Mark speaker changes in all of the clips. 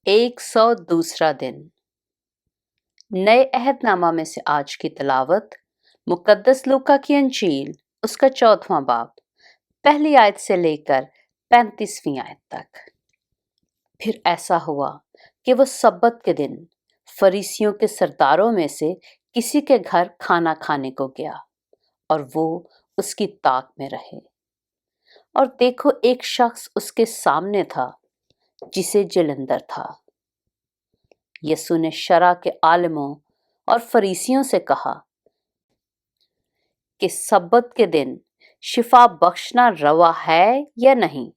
Speaker 1: 102 दिन। नए अहदनामा में से आज की तलावत मुकद्दस लूका की अंजील उसका 4वां बाब पहली आयत से लेकर 35वीं आयत तक। फिर ऐसा हुआ कि वो सब्बत के दिन फरीसियों के सरदारों में से किसी के घर खाना खाने को गया और वो उसकी ताक में रहे। और देखो, एक शख्स उसके सामने था जिसे जलंधर था। यीशु ने शरा के आलिमों और फरीसियों से कहा कि सब्बत के दिन शिफा बख्शना रवा है या नहीं।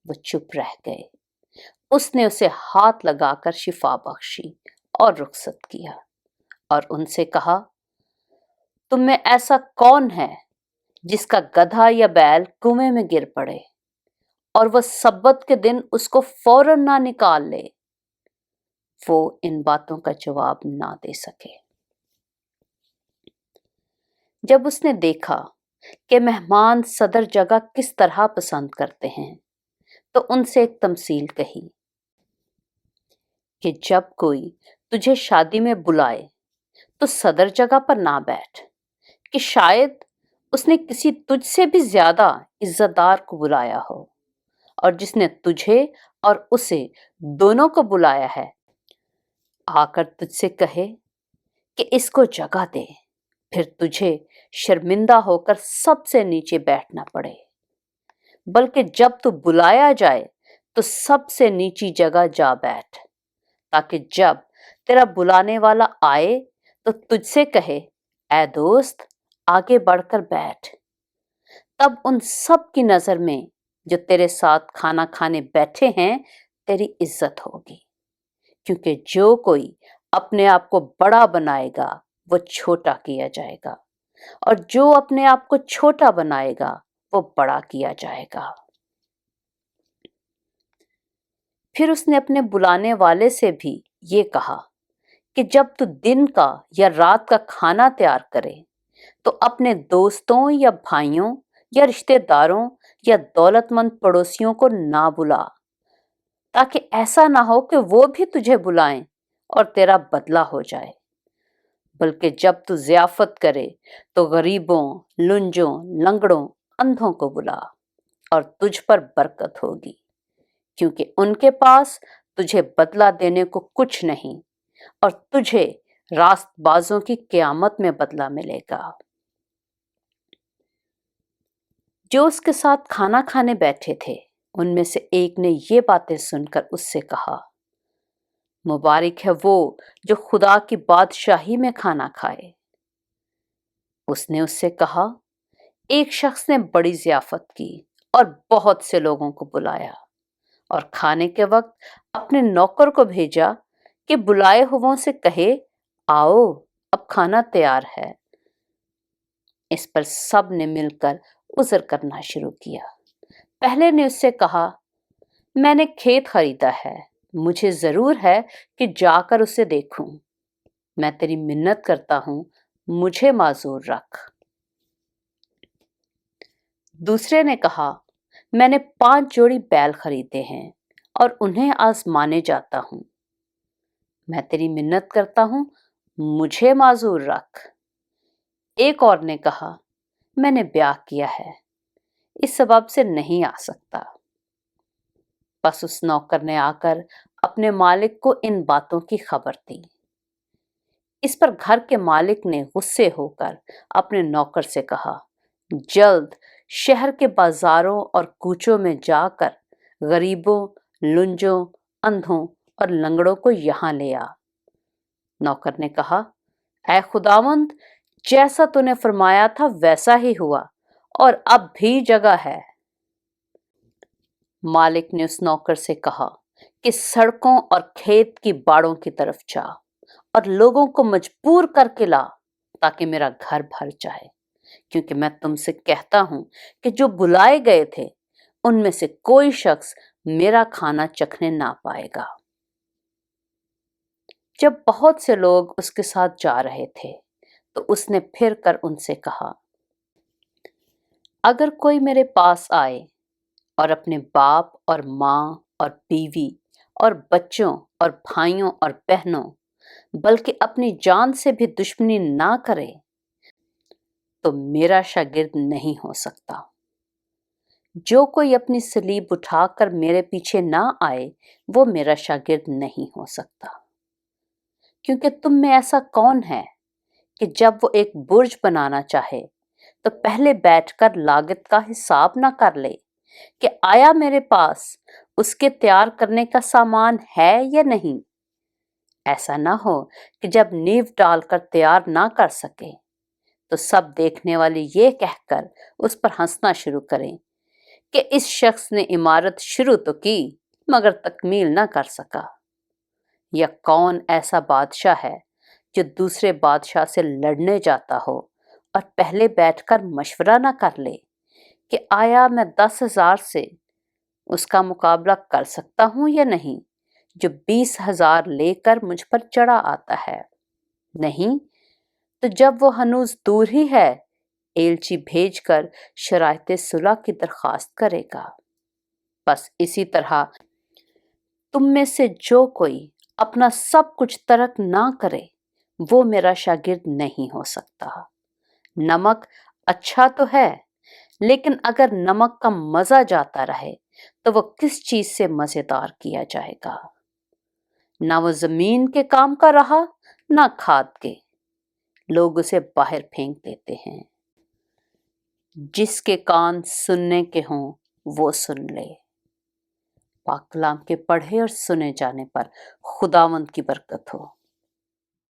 Speaker 1: वो चुप रह गए। उसने उसे हाथ लगाकर शिफा बख्शी और रुखसत किया और उनसे कहा, तुम में ऐसा कौन है जिसका गधा या बैल कुएं में गिर पड़े और वह सब्बत के दिन उसको फौरन ना निकाल ले। वो इन बातों का जवाब ना दे सके। जब उसने देखा कि मेहमान सदर जगह किस तरह पसंद करते हैं, तो उनसे एक तमसील कही कि जब कोई तुझे शादी में बुलाए तो सदर जगह पर ना बैठ, कि शायद उसने किसी तुझसे भी ज्यादा इज्जतदार को बुलाया हो, और जिसने तुझे और उसे दोनों को बुलाया है आकर तुझसे कहे कि इसको जगह दे, फिर तुझे शर्मिंदा होकर सबसे नीचे बैठना पड़े। बल्कि जब तू बुलाया जाए तो सबसे नीची जगह जा बैठ, ताकि जब तेरा बुलाने वाला आए तो तुझसे कहे, ऐ दोस्त आगे बढ़कर बैठ। तब उन सब की नजर में जो तेरे साथ खाना खाने बैठे हैं तेरी इज्जत होगी। क्योंकि जो कोई अपने आप को बड़ा बनाएगा वो छोटा किया जाएगा, और जो अपने आप को छोटा बनाएगा वो बड़ा किया जाएगा। फिर उसने अपने बुलाने वाले से भी ये कहा कि जब तू दिन का या रात का खाना तैयार करे तो अपने दोस्तों या भाइयों या रिश्तेदारों या दौलतमंद पड़ोसियों को ना बुला, ताकि ऐसा ना हो कि वो भी तुझे बुलाएं और तेरा बदला हो जाए। बल्कि जब तू ज़ियाफत करे तो गरीबों, लुंजों, लंगड़ों, अंधों को बुला, और तुझ पर बरकत होगी, क्योंकि उनके पास तुझे बदला देने को कुछ नहीं, और तुझे रास्तबाजों की क़यामत में बदला मिलेगा। जो उसके साथ खाना खाने बैठे थे उनमें से एक ने ये बातें सुनकर उससे कहा, मुबारक है वो जो खुदा की बादशाही में खाना खाए। उसने उससे कहा, एक शख्स ने बड़ी ज़ियाफत की और बहुत से लोगों को बुलाया, और खाने के वक्त अपने नौकर को भेजा कि बुलाए हुओं से कहे, आओ अब खाना तैयार है। इस पर सब ने मिलकर उज़र करना शुरू किया। पहले ने उससे कहा, मैंने खेत खरीदा है, मुझे जरूर है कि जाकर उसे देखूं। मैं तेरी मिन्नत करता हूं, मुझे माजूर रख। दूसरे ने कहा, मैंने 5 जोड़ी बैल खरीदे हैं और उन्हें आजमाने जाता हूं। मैं तेरी मिन्नत करता हूं, मुझे माजूर रख। एक और ने कहा, मैंने ब्याह किया है, इस सबब से नहीं आ सकता। बस उस नौकर ने आकर अपने मालिक को इन बातों की खबर दी। इस पर घर के मालिक ने गुस्से होकर अपने नौकर से कहा, जल्द शहर के बाजारों और कूचों में जाकर गरीबों, लुंजों, अंधों और लंगड़ों को यहाँ ले आ। नौकर ने कहा, ऐ खुदावंद, जैसा तूने फरमाया था वैसा ही हुआ, और अब भी जगह है। मालिक ने उस नौकर से कहा कि सड़कों और खेत की बाड़ों की तरफ जा और लोगों को मजबूर करके ला, ताकि मेरा घर भर जाए। क्योंकि मैं तुमसे कहता हूं कि जो बुलाए गए थे उनमें से कोई शख्स मेरा खाना चखने ना पाएगा। जब बहुत से लोग उसके साथ जा रहे थे तो उसने फिर कर उनसे कहा, अगर कोई मेरे पास आए और अपने बाप और माँ और बीवी اور بچوں اور بھائیوں اور بہنوں بلکہ اپنی جان سے بھی دشمنی نہ کرے تو میرا شاگرد نہیں ہو سکتا۔ جو کوئی اپنی صلیب اٹھا کر میرے پیچھے نہ آئے وہ میرا شاگرد نہیں ہو سکتا۔ کیونکہ تم میں ایسا کون ہے کہ جب وہ ایک برج بنانا چاہے تو پہلے بیٹھ کر لاگت کا حساب نہ کر لے کہ آیا میرے پاس اس کے تیار کرنے کا سامان ہے یا نہیں؟ ایسا نہ ہو کہ جب نیو ڈال کر تیار نہ کر سکے تو سب دیکھنے والے یہ کہہ کر اس پر ہنسنا شروع کریں کہ اس شخص نے عمارت شروع تو کی مگر تکمیل نہ کر سکا۔ یا کون ایسا بادشاہ ہے جو دوسرے بادشاہ سے لڑنے جاتا ہو اور پہلے بیٹھ کر مشورہ نہ کر لے کہ آیا میں 10,000 سے اس کا مقابلہ کر سکتا ہوں یا نہیں، جو 20,000 لے کر مجھ پر چڑھا آتا ہے؟ نہیں تو جب وہ ہنوز دور ہی ہے ایلچی بھیج کر شرائط صلح کی درخواست کرے گا۔ بس اسی طرح تم میں سے جو کوئی اپنا سب کچھ ترک نہ کرے وہ میرا شاگرد نہیں ہو سکتا۔ نمک اچھا تو ہے لیکن اگر نمک کا مزہ جاتا رہے تو وہ کس چیز سے مزیدار کیا جائے گا؟ نہ وہ زمین کے کام کا رہا نہ کھاد کے، لوگ اسے باہر پھینک دیتے ہیں۔ جس کے کان سننے کے ہوں وہ سن لے۔ پاک کلام کے پڑھے اور سنے جانے پر خداوند کی برکت ہو۔